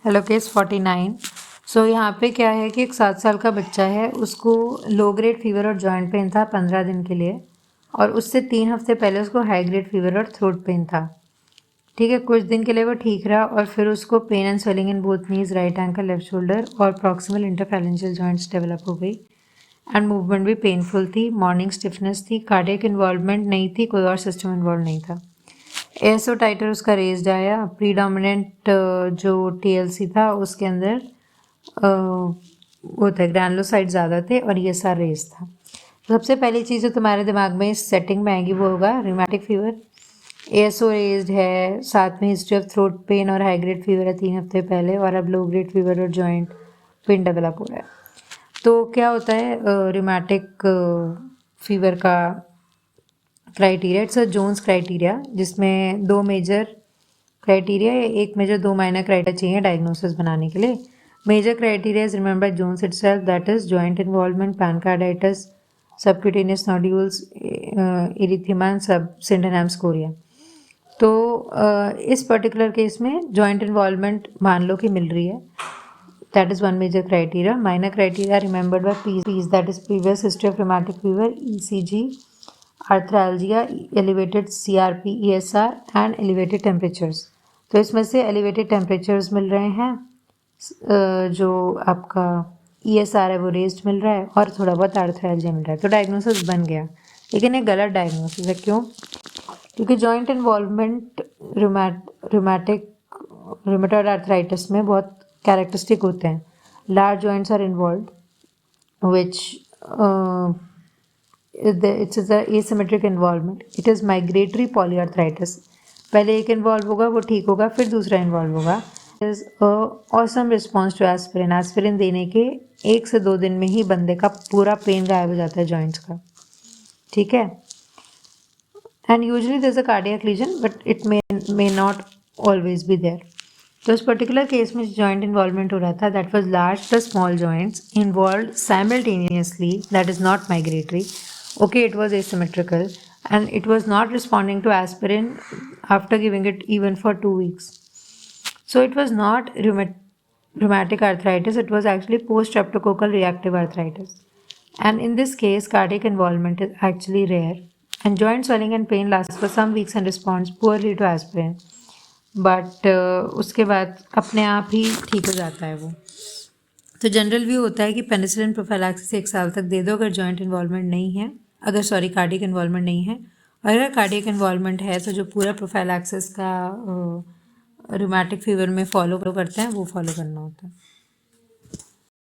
Hello case 49। सो यहाँ पे क्या है कि एक 7 साल का बच्चा है, उसको लो ग्रेड फीवर और जॉइंट पेन था 15 दिन के लिए, और उससे 3 हफ्ते पहले उसको हाई ग्रेड फीवर और थ्रोट पेन था। ठीक है, कुछ दिन के लिए वो ठीक रहा और फिर उसको pain and swelling in both knees, right ankle, left shoulder और प्रॉक्सिमल इंटरफेरेंशियल जॉइंट्स डेवलप हो गई एंड मूवमेंट भी पेनफुल थी, मॉर्निंग स्टिफनेस थी, कार्डियक इन्वॉल्वमेंट नहीं थी, कोई और सिस्टम इन्वॉल्व नहीं था। एसओ टाइटर उसका रेज्ड आया, प्रीडोमिनेंट जो टीएलसी था उसके अंदर वो थे ग्रैनुलोसाइट ज़्यादा थे और ये सार रेज था। तो सबसे पहली चीज़ जो तुम्हारे दिमाग में इस सेटिंग में आएगी वो होगा रिमेटिक फीवर। एसओ रेज्ड है, साथ में हिस्ट्री ऑफ थ्रोट पेन और हाई ग्रेड फीवर है 3 हफ्ते पहले, और अब लो ग्रेड फीवर और जॉइंट पेन डेवलप हो रहा है। तो क्या होता है रिमेटिक फीवर का criteria? It's a Jones criteria, जिसमें 2 मेजर क्राइटेरिया है, 1 मेजर 2 माइनर क्राइटेरिया चाहिए डायग्नोसिस बनाने के लिए। Major criteria is remember Jones itself, that is joint involvement, pancarditis, subcutaneous nodules, erythema and सब सिंडेनेम स्कोरिया। तो इस पर्टिकुलर केस में जॉइंट इन्वॉल्वमेंट मान लो कि मिल रही है, that is one major criteria. Minor criteria remembered by P's, that is previous history of rheumatic fever, ECG, arthralgia, elevated CRP, ESR and elevated temperatures. तो इसमें से elevated temperatures मिल रहे हैं, जो आपका ESR है वो रेस्ड मिल रहा है और थोड़ा बहुत आर्थ्रालजिया मिल रहा है। तो डायग्नोसिस बन गया, लेकिन ये गलत डायग्नोसिस है। क्यों? क्योंकि जॉइंट इन्वॉल्वमेंट रूमेटॉइड आर्थराइटिस में बहुत कैरेक्टरिस्टिक होते हैं। Large joints are involved which it is a asymmetric involvement. It is migratory polyarthritis. पहले एक इन्वॉल्व होगा, वो ठीक होगा, फिर दूसरा इन्वॉल्व होगा। Is awesome response to aspirin. Aspirin देने के 1 से 2 दिन में ही बंदे का पूरा पेन गायब हो जाता है जॉइंट्स का। ठीक है, and usually there is a cardiac lesion but it may not always be there. तो इस पर्टिकुलर केस में जॉइंट इन्वॉल्वमेंट हो रहा था, that was large plus small joints involved simultaneously, that is not migratory. Okay, it was asymmetrical and it was not responding to aspirin after giving it even for 2 weeks. So it was not rheumatic arthritis, it was actually post-streptococcal reactive arthritis. And in this case, cardiac involvement is actually rare. And joint swelling and pain lasts for some weeks and responds poorly to aspirin. But उसके बाद अपने आप ही ठीक हो जाता है वो। तो जनरल व्यू होता है कि पेनिसिलिन प्रोफाइलैक्सिस 1 साल तक दे दो अगर जॉइंट इन्वॉल्वमेंट नहीं है, अगर कार्डियक इन्वॉल्वमेंट नहीं है। और अगर कार्डियक इन्वॉल्वमेंट है तो जो पूरा प्रोफाइलैक्सिस का रूमेटिक फीवर में फॉलो करते हैं वो फॉलो करना होता है।